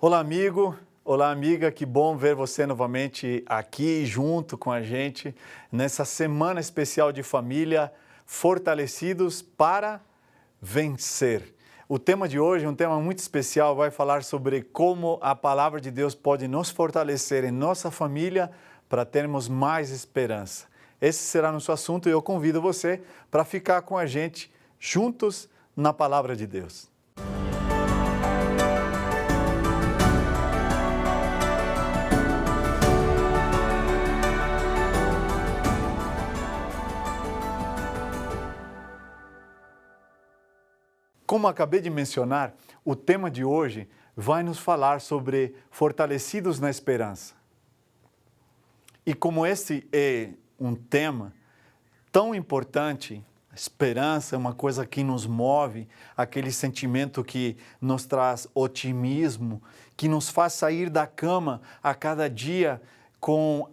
Olá, amigo. Olá, amiga. Que bom ver você novamente aqui junto com a gente nessa semana especial de família, fortalecidos para vencer. O tema de hoje é um tema muito especial, vai falar sobre como a palavra de Deus pode nos fortalecer em nossa família para termos mais esperança. Esse será nosso assunto e eu convido você para ficar com a gente juntos na palavra de Deus. Como acabei de mencionar, o tema de hoje vai nos falar sobre fortalecidos na esperança. E como esse é um tema tão importante, a esperança é uma coisa que nos move, aquele sentimento que nos traz otimismo, que nos faz sair da cama a cada dia com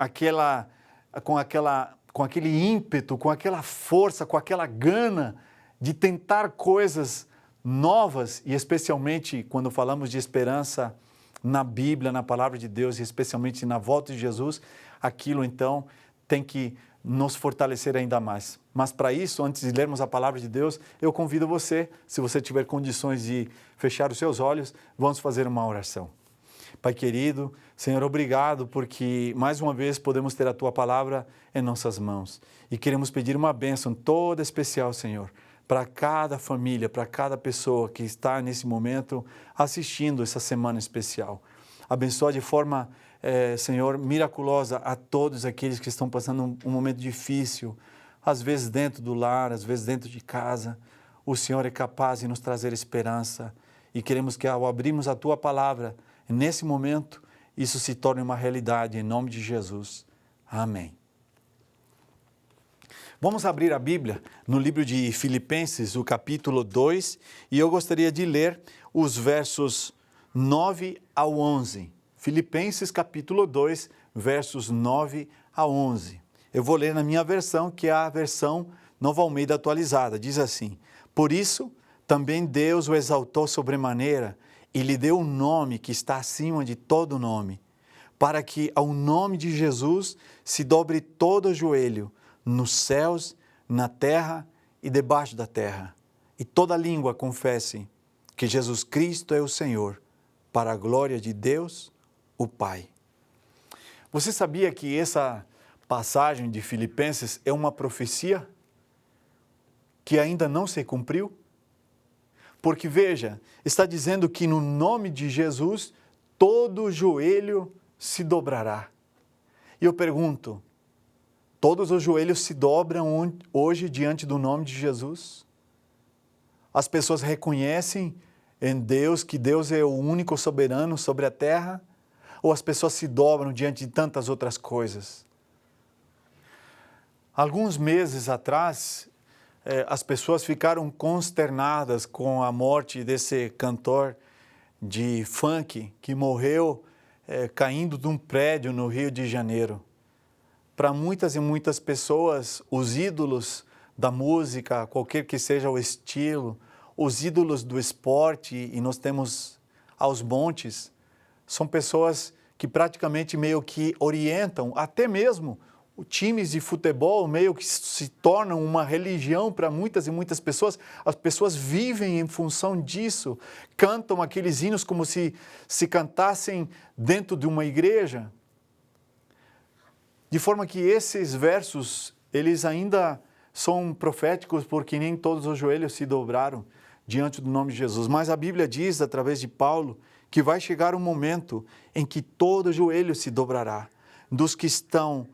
aquele ímpeto, com aquela força, com aquela gana de tentar coisas novas, e especialmente quando falamos de esperança na Bíblia, na palavra de Deus, e especialmente na volta de Jesus, aquilo então tem que nos fortalecer ainda mais. Mas para isso, antes de lermos a palavra de Deus, eu convido você, se você tiver condições de fechar os seus olhos, vamos fazer uma oração. Pai querido, Senhor, obrigado porque mais uma vez podemos ter a Tua palavra em nossas mãos. E queremos pedir uma bênção toda especial, Senhor, para cada família, para cada pessoa que está nesse momento assistindo essa semana especial. Abençoa de forma, Senhor, miraculosa a todos aqueles que estão passando um momento difícil, às vezes dentro do lar, às vezes dentro de casa. O Senhor é capaz de nos trazer esperança e queremos que ao abrirmos a Tua palavra, nesse momento, isso se torne uma realidade, em nome de Jesus. Amém. Vamos abrir a Bíblia no livro de Filipenses, o capítulo 2, e eu gostaria de ler os versos 9 ao 11. Filipenses, capítulo 2, versos 9 a 11. Eu vou ler na minha versão, que é a versão Nova Almeida atualizada. Diz assim: Por isso, também Deus o exaltou sobremaneira e lhe deu um nome que está acima de todo nome, para que ao nome de Jesus se dobre todo o joelho, nos céus, na terra e debaixo da terra, e toda língua confesse que Jesus Cristo é o Senhor, para a glória de Deus, o Pai. Você sabia que essa passagem de Filipenses é uma profecia que ainda não se cumpriu? Porque veja, está dizendo que no nome de Jesus, todo joelho se dobrará. E eu pergunto, todos os joelhos se dobram hoje diante do nome de Jesus? As pessoas reconhecem em Deus que Deus é o único soberano sobre a terra? Ou as pessoas se dobram diante de tantas outras coisas? Alguns meses atrás, as pessoas ficaram consternadas com a morte desse cantor de funk que morreu caindo de um prédio no Rio de Janeiro. Para muitas e muitas pessoas, os ídolos da música, qualquer que seja o estilo, os ídolos do esporte, e nós temos aos montes, são pessoas que praticamente meio que orientam, até mesmo times de futebol meio que se tornam uma religião para muitas e muitas pessoas. As pessoas vivem em função disso, cantam aqueles hinos como se cantassem dentro de uma igreja. De forma que esses versos, eles ainda são proféticos, porque nem todos os joelhos se dobraram diante do nome de Jesus. Mas a Bíblia diz, através de Paulo, que vai chegar um momento em que todo joelho se dobrará, dos que estão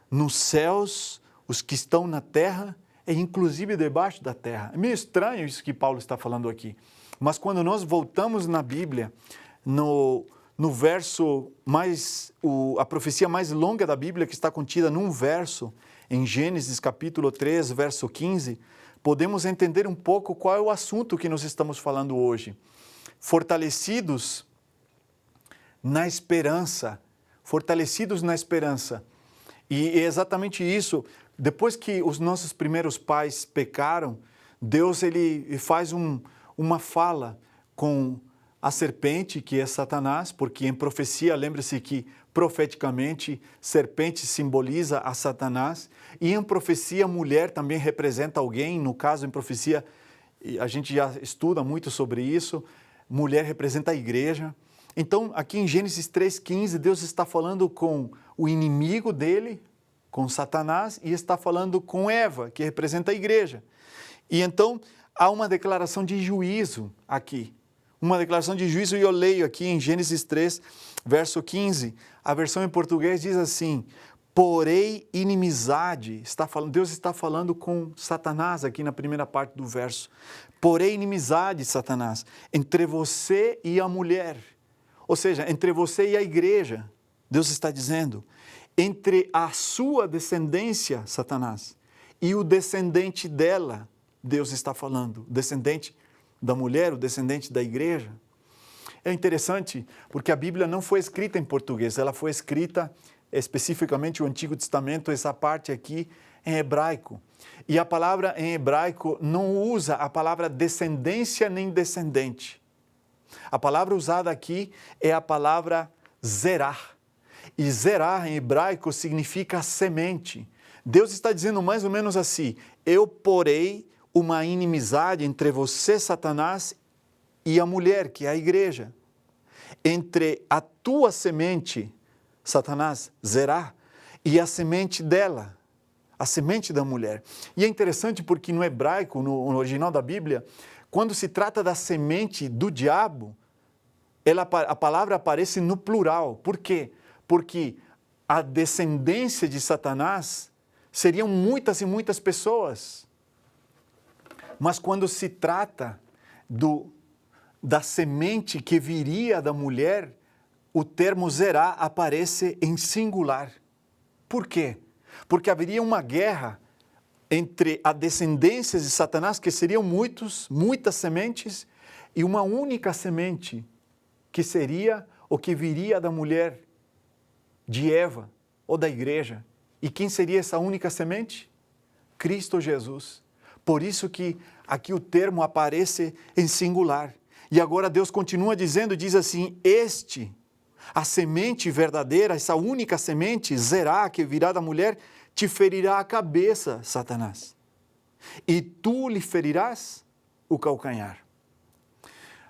nos céus, os que estão na terra e inclusive debaixo da terra. É meio estranho isso que Paulo está falando aqui. Mas quando nós voltamos na Bíblia, no verso a profecia mais longa da Bíblia, que está contida num verso, em Gênesis capítulo 3, verso 15, podemos entender um pouco qual é o assunto que nós estamos falando hoje. Fortalecidos na esperança. Fortalecidos na esperança. E é exatamente isso. Depois que os nossos primeiros pais pecaram, Deus ele faz uma fala com a serpente, que é Satanás, porque em profecia, lembre-se que profeticamente, serpente simboliza a Satanás, e em profecia, mulher também representa alguém, no caso, em profecia, a gente já estuda muito sobre isso, mulher representa a igreja. Então, aqui em Gênesis 3,15, Deus está falando com o inimigo dele, com Satanás, e está falando com Eva, que representa a igreja. E então, há uma declaração de juízo aqui. Uma declaração de juízo, e eu leio aqui em Gênesis 3, verso 15, a versão em português diz assim: porém inimizade, Deus está falando com Satanás aqui na primeira parte do verso. Porém inimizade, Satanás, entre você e a mulher. Ou seja, entre você e a igreja, Deus está dizendo, entre a sua descendência, Satanás, e o descendente dela, Deus está falando, o descendente da mulher, o descendente da igreja. É interessante porque a Bíblia não foi escrita em português, ela foi escrita, especificamente o Antigo Testamento, essa parte aqui, em hebraico. E a palavra em hebraico não usa a palavra descendência nem descendente. A palavra usada aqui é a palavra zerah. E zerah em hebraico significa semente. Deus está dizendo mais ou menos assim: eu porei uma inimizade entre você, Satanás, e a mulher, que é a igreja. Entre a tua semente, Satanás, zerah, e a semente dela, a semente da mulher. E é interessante porque no hebraico, no original da Bíblia, quando se trata da semente do diabo, a palavra aparece no plural. Por quê? Porque a descendência de Satanás seriam muitas e muitas pessoas. Mas quando se trata da semente que viria da mulher, o termo zerá aparece em singular. Por quê? Porque haveria uma guerra entre a descendência de Satanás, que seriam muitas sementes, e uma única semente, que seria o que viria da mulher, de Eva, ou da igreja. E quem seria essa única semente? Cristo Jesus. Por isso que aqui o termo aparece em singular. E agora Deus continua dizendo, diz assim: a semente verdadeira, essa única semente, zerá, que virá da mulher, te ferirá a cabeça, Satanás. E tu lhe ferirás o calcanhar.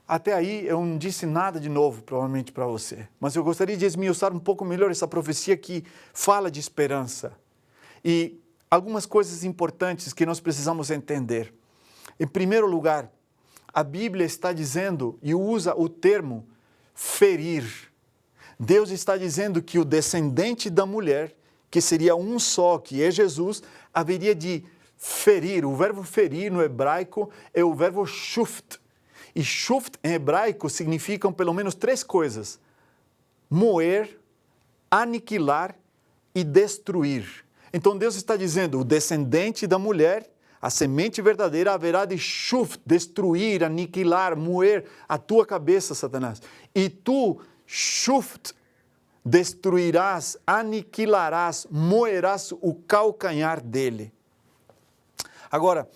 Até aí eu não disse nada de novo, provavelmente, para você. Mas eu gostaria de esmiuçar um pouco melhor essa profecia que fala de esperança. E algumas coisas importantes que nós precisamos entender. Em primeiro lugar, a Bíblia está dizendo e usa o termo ferir. Deus está dizendo que o descendente da mulher, que seria um só, que é Jesus, haveria de ferir. O verbo ferir no hebraico é o verbo shuft. E shuft em hebraico significam pelo menos 3 coisas: moer, aniquilar e destruir. Então Deus está dizendo, o descendente da mulher, a semente verdadeira, haverá de shuft, destruir, aniquilar, moer a tua cabeça, Satanás. E tu, shuft, destruirás, aniquilarás, moerás o calcanhar dele. Agora,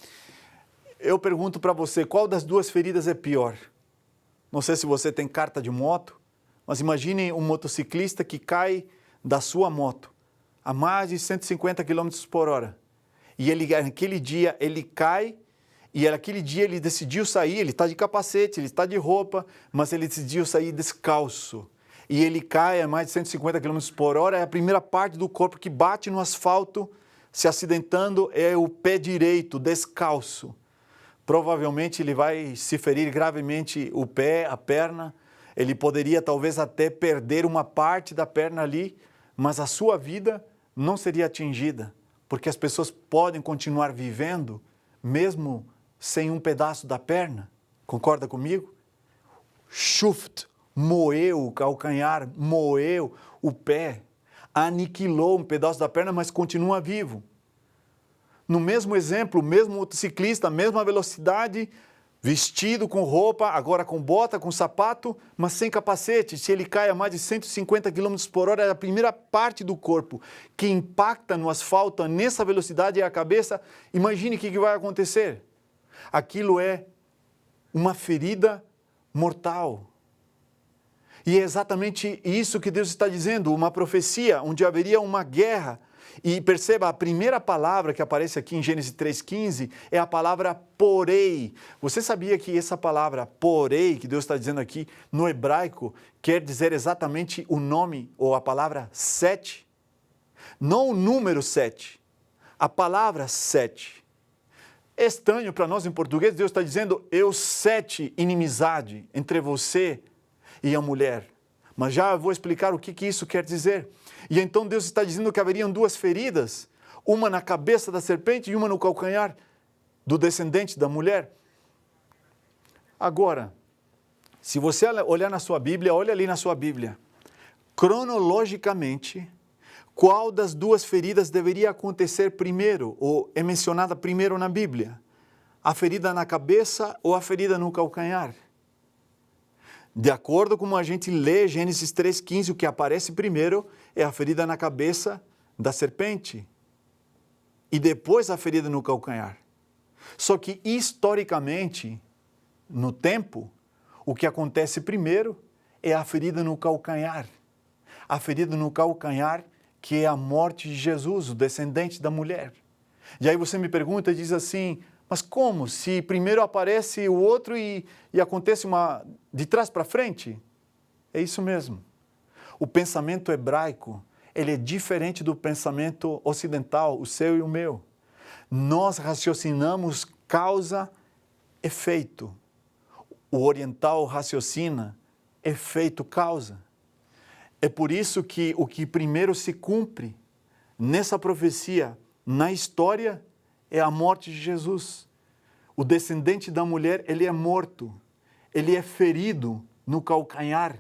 eu pergunto para você, qual das duas feridas é pior? Não sei se você tem carta de moto, mas imagine um motociclista que cai da sua moto a mais de 150 km por hora. E naquele dia ele cai, e naquele dia ele decidiu sair, ele está de capacete, ele está de roupa, mas ele decidiu sair descalço. E ele cai a mais de 150 km por hora, é a primeira parte do corpo que bate no asfalto, se acidentando, é o pé direito, descalço. Provavelmente ele vai se ferir gravemente o pé, a perna, ele poderia talvez até perder uma parte da perna ali, mas a sua vida não seria atingida, porque as pessoas podem continuar vivendo mesmo sem um pedaço da perna. Concorda comigo? Shuft, moeu o calcanhar, moeu o pé, aniquilou um pedaço da perna, mas continua vivo. No mesmo exemplo, o mesmo motociclista, a mesma velocidade, vestido com roupa, agora com bota, com sapato, mas sem capacete. Se ele cai a mais de 150 km por hora, é a primeira parte do corpo que impacta no asfalto nessa velocidade é a cabeça. Imagine o que vai acontecer. Aquilo é uma ferida mortal. E é exatamente isso que Deus está dizendo, uma profecia onde haveria uma guerra. E perceba, a primeira palavra que aparece aqui em Gênesis 3,15 é a palavra porei. Você sabia que essa palavra porei, que Deus está dizendo aqui no hebraico, quer dizer exatamente o nome ou a palavra sete? Não o número 7, a palavra 7. É estranho para nós em português, Deus está dizendo, eu sete inimizade entre você e a mulher. Mas já vou explicar o que isso quer dizer. E então Deus está dizendo que haveriam duas feridas, uma na cabeça da serpente e uma no calcanhar do descendente da mulher. Agora, se você olhar na sua Bíblia, olha ali na sua Bíblia, cronologicamente, qual das duas feridas deveria acontecer primeiro, ou é mencionada primeiro na Bíblia? A ferida na cabeça ou a ferida no calcanhar? De acordo com como a gente lê Gênesis 3,15, o que aparece primeiro é a ferida na cabeça da serpente. E depois a ferida no calcanhar. Só que historicamente, no tempo, o que acontece primeiro é a ferida no calcanhar. A ferida no calcanhar, que é a morte de Jesus, o descendente da mulher. E aí você me pergunta e diz assim, mas como? Se primeiro aparece o outro e acontece de trás para frente? É isso mesmo. O pensamento hebraico, ele é diferente do pensamento ocidental, o seu e o meu. Nós raciocinamos causa-efeito. O oriental raciocina efeito-causa. É por isso que o que primeiro se cumpre nessa profecia, na história, é a morte de Jesus. O descendente da mulher, ele é morto. Ele é ferido no calcanhar.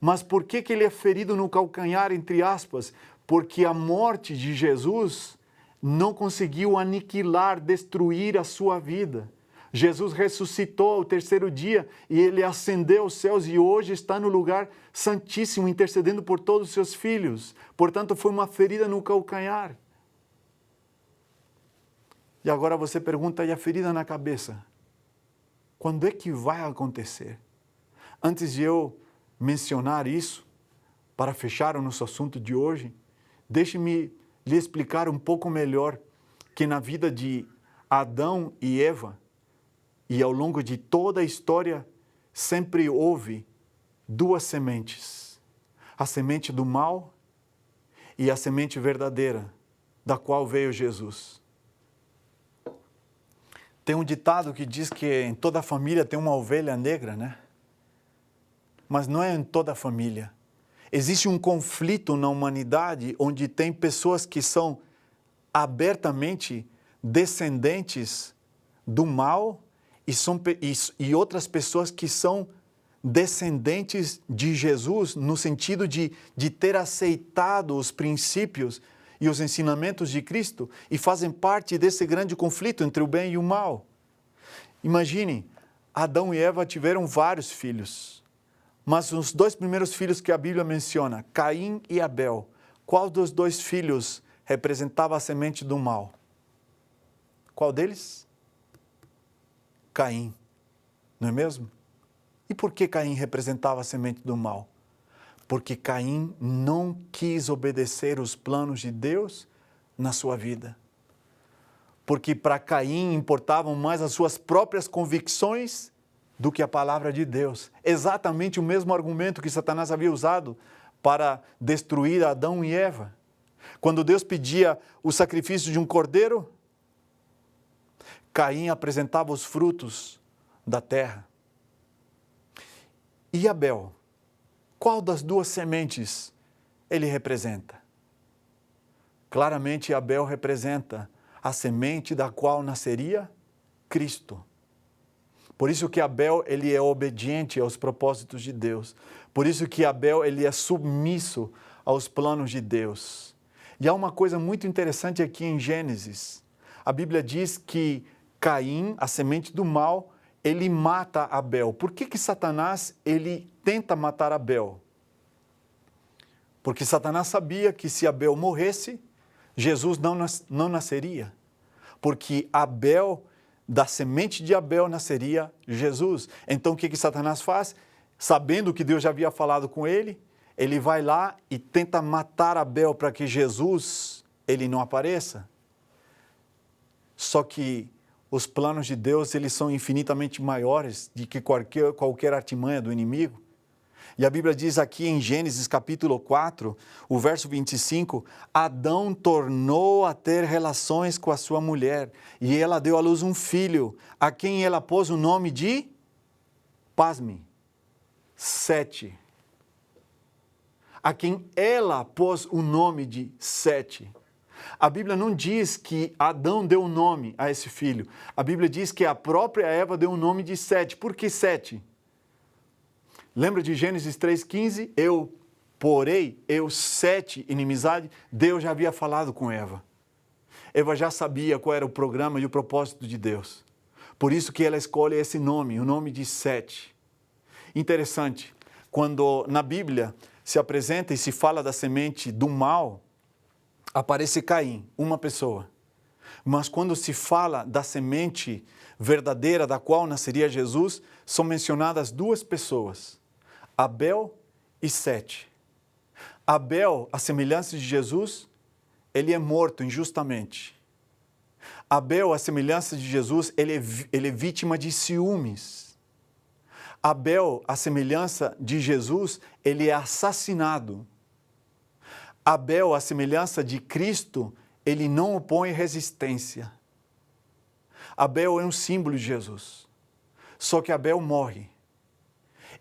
Mas por que ele é ferido no calcanhar, entre aspas? Porque a morte de Jesus não conseguiu aniquilar, destruir a sua vida. Jesus ressuscitou ao terceiro dia e ele ascendeu aos céus e hoje está no lugar santíssimo, intercedendo por todos os seus filhos. Portanto, foi uma ferida no calcanhar. E agora você pergunta, e a ferida na cabeça? Quando é que vai acontecer? Antes de eu mencionar isso, para fechar o nosso assunto de hoje, deixe-me lhe explicar um pouco melhor que na vida de Adão e Eva, e ao longo de toda a história, sempre houve duas sementes. A semente do mal e a semente verdadeira, da qual veio Jesus. Tem um ditado que diz que em toda família tem uma ovelha negra, né? Mas não é em toda a família. Existe um conflito na humanidade onde tem pessoas que são abertamente descendentes do mal e outras pessoas que são descendentes de Jesus no sentido de ter aceitado os princípios e os ensinamentos de Cristo e fazem parte desse grande conflito entre o bem e o mal. Imagine, Adão e Eva tiveram vários filhos, mas os dois primeiros filhos que a Bíblia menciona, Caim e Abel, qual dos dois filhos representava a semente do mal? Qual deles? Caim, não é mesmo? E por que Caim representava a semente do mal? Porque Caim não quis obedecer os planos de Deus na sua vida. Porque para Caim importavam mais as suas próprias convicções do que a palavra de Deus. Exatamente o mesmo argumento que Satanás havia usado para destruir Adão e Eva. Quando Deus pedia o sacrifício de um cordeiro, Caim apresentava os frutos da terra. E Abel? Qual das duas sementes ele representa? Claramente, Abel representa a semente da qual nasceria Cristo. Por isso que Abel ele é obediente aos propósitos de Deus. Por isso que Abel ele é submisso aos planos de Deus. E há uma coisa muito interessante aqui em Gênesis. A Bíblia diz que Caim, a semente do mal, ele mata Abel. Por que Satanás ele tenta matar Abel? Porque Satanás sabia que se Abel morresse, Jesus não nasceria. Porque Abel, da semente de Abel nasceria Jesus. Então o que Satanás faz? sabendo que Deus já havia falado com ele, ele vai lá e tenta matar Abel para que Jesus, ele não apareça. Só que os planos de Deus, eles são infinitamente maiores do que qualquer artimanha do inimigo. E a Bíblia diz aqui em Gênesis capítulo 4, o verso 25, Adão tornou a ter relações com a sua mulher, e ela deu à luz um filho, a quem ela pôs o nome de, pasme, Sete. A quem ela pôs o nome de Sete. A Bíblia não diz que Adão deu o nome a esse filho. A Bíblia diz que a própria Eva deu o nome de Sete. Por que Sete? Lembra de Gênesis 3,15? Eu sete inimizade. Deus já havia falado com Eva. Eva já sabia qual era o programa e o propósito de Deus. Por isso que ela escolhe esse nome, o nome de Sete. Interessante, quando na Bíblia se apresenta e se fala da semente do mal, aparece Caim, uma pessoa. Mas quando se fala da semente verdadeira da qual nasceria Jesus, são mencionadas duas pessoas, Abel e Sete. Abel, a semelhança de Jesus, ele é morto injustamente. Abel, a semelhança de Jesus, ele é vítima de ciúmes. Abel, a semelhança de Jesus, ele é assassinado. Abel, a semelhança de Cristo, ele não opõe resistência. Abel é um símbolo de Jesus. Só que Abel morre.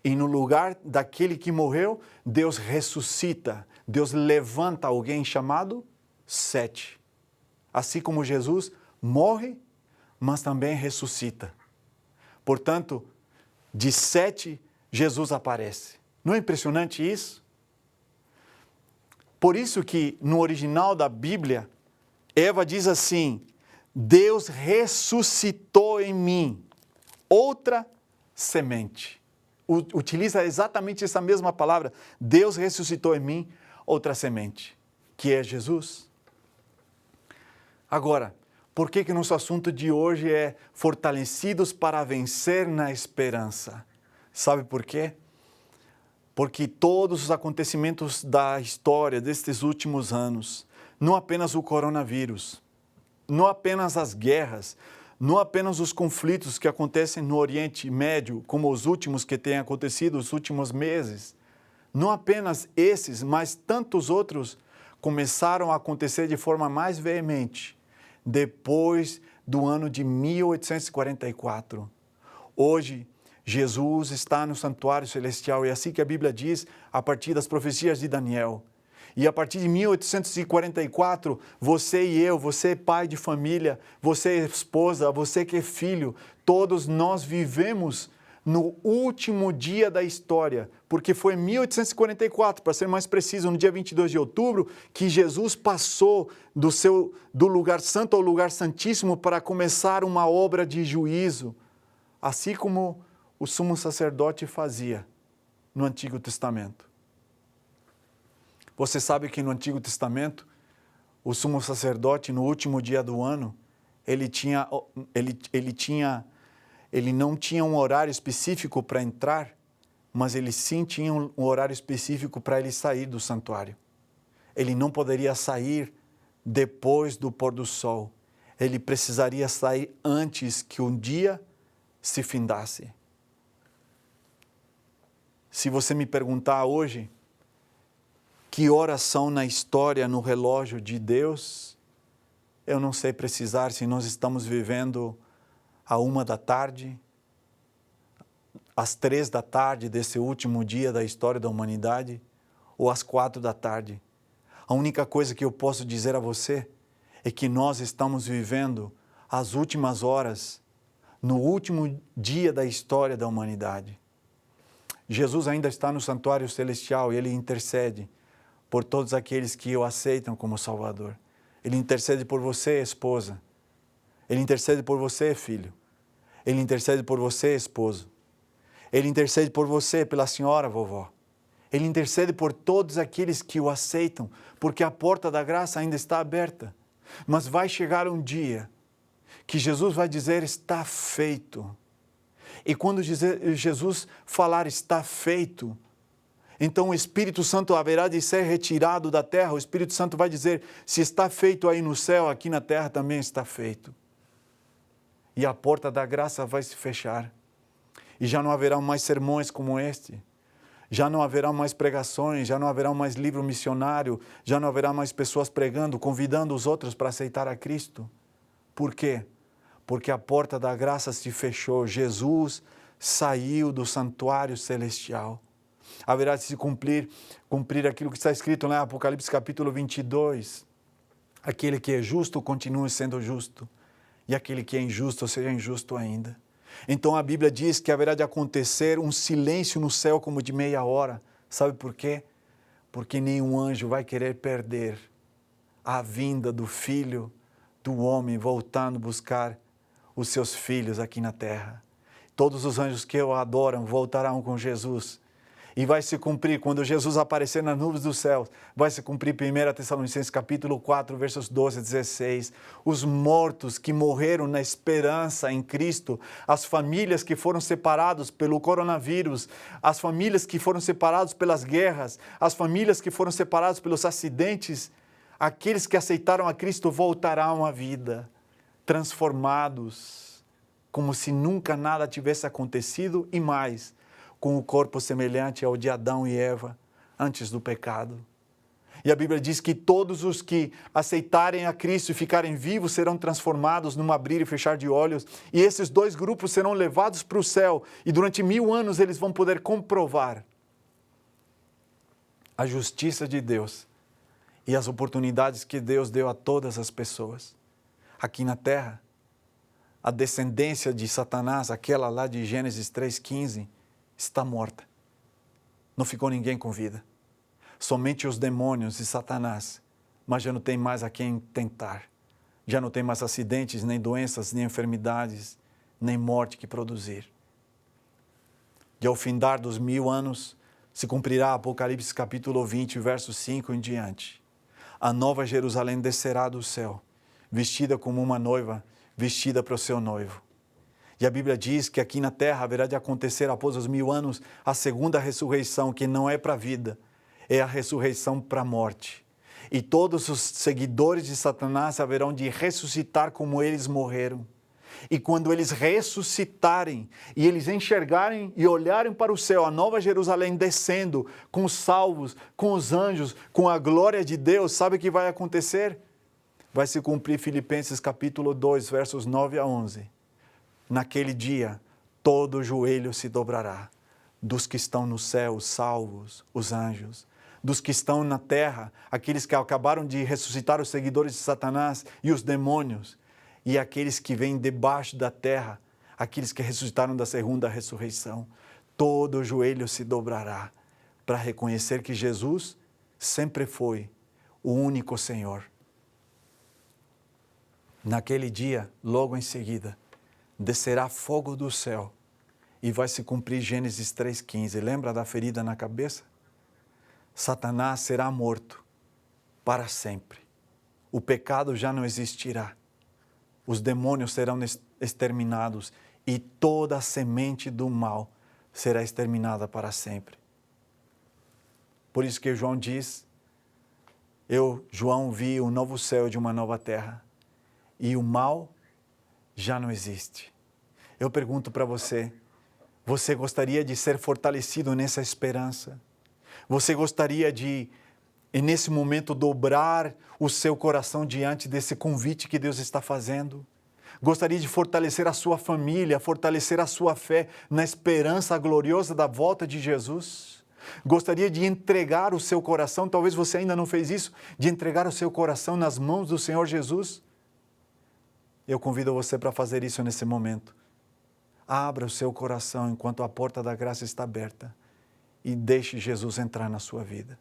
E no lugar daquele que morreu, Deus ressuscita. Deus levanta alguém chamado Sete. Assim como Jesus morre, mas também ressuscita. Portanto, de Sete, Jesus aparece. Não é impressionante isso? Por isso que no original da Bíblia, Eva diz assim, Deus ressuscitou em mim outra semente. Utiliza exatamente essa mesma palavra, Deus ressuscitou em mim outra semente, que é Jesus. Agora, por que que nosso assunto de hoje é fortalecidos para vencer na esperança? Sabe por quê? Porque todos os acontecimentos da história destes últimos anos, não apenas o coronavírus, não apenas as guerras, não apenas os conflitos que acontecem no Oriente Médio, como os últimos que têm acontecido nos últimos meses, não apenas esses, mas tantos outros começaram a acontecer de forma mais veemente depois do ano de 1844. Hoje, Jesus está no santuário celestial, é assim que a Bíblia diz a partir das profecias de Daniel. E a partir de 1844, você e eu, você é pai de família, você é esposa, você que é filho, todos nós vivemos no último dia da história, porque foi em 1844, para ser mais preciso, no dia 22 de outubro, que Jesus passou do lugar santo ao lugar santíssimo para começar uma obra de juízo, assim como o sumo sacerdote fazia no Antigo Testamento. Você sabe que no Antigo Testamento, o sumo sacerdote, no último dia do ano, ele não tinha um horário específico para entrar, mas ele sim tinha um horário específico para ele sair do santuário. Ele não poderia sair depois do pôr do sol. Ele precisaria sair antes que um dia se findasse. Se você me perguntar hoje, que horas são na história, no relógio de Deus, eu não sei precisar se nós estamos vivendo à 1h, às 3h desse último dia da história da humanidade, ou às 4h. A única coisa que eu posso dizer a você é que nós estamos vivendo as últimas horas, no último dia da história da humanidade. Jesus ainda está no santuário celestial e Ele intercede por todos aqueles que o aceitam como Salvador. Ele intercede por você, esposa. Ele intercede por você, filho. Ele intercede por você, esposo. Ele intercede por você, pela senhora, vovó. Ele intercede por todos aqueles que o aceitam, porque a porta da graça ainda está aberta. Mas vai chegar um dia que Jesus vai dizer, está feito. E quando Jesus falar está feito, então o Espírito Santo haverá de ser retirado da terra. O Espírito Santo vai dizer, se está feito aí no céu, aqui na terra também está feito. E a porta da graça vai se fechar. E já não haverá mais sermões como este. Já não haverá mais pregações, já não haverá mais livro missionário, já não haverá mais pessoas pregando, convidando os outros para aceitar a Cristo. Por quê? Porque a porta da graça se fechou. Jesus saiu do santuário celestial. Haverá de se cumprir aquilo que está escrito lá em Apocalipse capítulo 22. Aquele que é justo continue sendo justo, e aquele que é injusto seja injusto ainda. Então a Bíblia diz que haverá de acontecer um silêncio no céu como de meia hora. Sabe por quê? Porque nenhum anjo vai querer perder a vinda do Filho do homem voltando buscar os seus filhos aqui na terra. Todos os anjos que o adoram voltarão com Jesus. E vai se cumprir, quando Jesus aparecer nas nuvens dos céus, vai se cumprir 1 Tessalonicenses capítulo 4, versos 12 a 16. Os mortos que morreram na esperança em Cristo, as famílias que foram separadas pelo coronavírus, as famílias que foram separadas pelas guerras, as famílias que foram separadas pelos acidentes, aqueles que aceitaram a Cristo voltarão à vida, transformados, como se nunca nada tivesse acontecido e mais, com o corpo semelhante ao de Adão e Eva, antes do pecado. E a Bíblia diz que todos os que aceitarem a Cristo e ficarem vivos serão transformados num abrir e fechar de olhos, e esses dois grupos serão levados para o céu, e durante 1000 anos eles vão poder comprovar a justiça de Deus e as oportunidades que Deus deu a todas as pessoas. Aqui na terra, a descendência de Satanás, aquela lá de Gênesis 3,15, está morta. Não ficou ninguém com vida. Somente os demônios e Satanás. Mas já não tem mais a quem tentar. Já não tem mais acidentes, nem doenças, nem enfermidades, nem morte que produzir. E ao findar dos 1000 anos, se cumprirá Apocalipse capítulo 20, verso 5 em diante. A nova Jerusalém descerá do céu, vestida como uma noiva, vestida para o seu noivo. E a Bíblia diz que aqui na terra haverá de acontecer após os 1000 anos a segunda ressurreição, que não é para a vida, é a ressurreição para a morte. E todos os seguidores de Satanás haverão de ressuscitar como eles morreram. E quando eles ressuscitarem e eles enxergarem e olharem para o céu, a nova Jerusalém descendo com os salvos, com os anjos, com a glória de Deus, sabe o que vai acontecer? Vai se cumprir Filipenses capítulo 2, versos 9 a 11. Naquele dia, todo joelho se dobrará, dos que estão no céu, os salvos, os anjos, dos que estão na terra, aqueles que acabaram de ressuscitar os seguidores de Satanás e os demônios, e aqueles que vêm debaixo da terra, aqueles que ressuscitaram da segunda ressurreição. Todo joelho se dobrará para reconhecer que Jesus sempre foi o único Senhor. Naquele dia, logo em seguida, descerá fogo do céu e vai se cumprir Gênesis 3,15. Lembra da ferida na cabeça? Satanás será morto para sempre. O pecado já não existirá. Os demônios serão exterminados e toda a semente do mal será exterminada para sempre. Por isso que João diz, João, vi um novo céu e uma nova terra e o mal já não existe. Eu pergunto para você, você gostaria de ser fortalecido nessa esperança? Você gostaria de, nesse momento, dobrar o seu coração diante desse convite que Deus está fazendo? Gostaria de fortalecer a sua família, fortalecer a sua fé na esperança gloriosa da volta de Jesus? Gostaria de entregar o seu coração, talvez você ainda não fez isso, de entregar o seu coração nas mãos do Senhor Jesus? Eu convido você para fazer isso nesse momento. Abra o seu coração enquanto a porta da graça está aberta e deixe Jesus entrar na sua vida.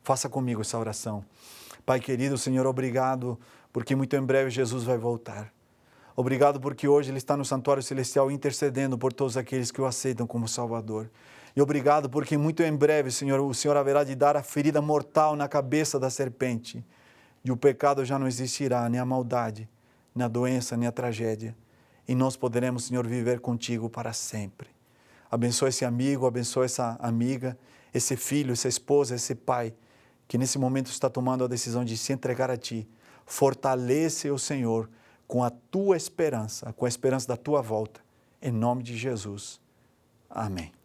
Faça comigo essa oração. Pai querido, Senhor, obrigado porque muito em breve Jesus vai voltar. Obrigado porque hoje Ele está no santuário celestial intercedendo por todos aqueles que o aceitam como Salvador. E obrigado porque muito em breve, Senhor, o Senhor haverá de dar a ferida mortal na cabeça da serpente. E o pecado já não existirá, nem a maldade, nem a doença, nem a tragédia. e nós poderemos, Senhor, viver contigo para sempre. Abençoa esse amigo, abençoa essa amiga, esse filho, essa esposa, esse pai, que nesse momento está tomando a decisão de se entregar a Ti. Fortalece o Senhor com a Tua esperança, com a esperança da Tua volta. Em nome de Jesus. Amém.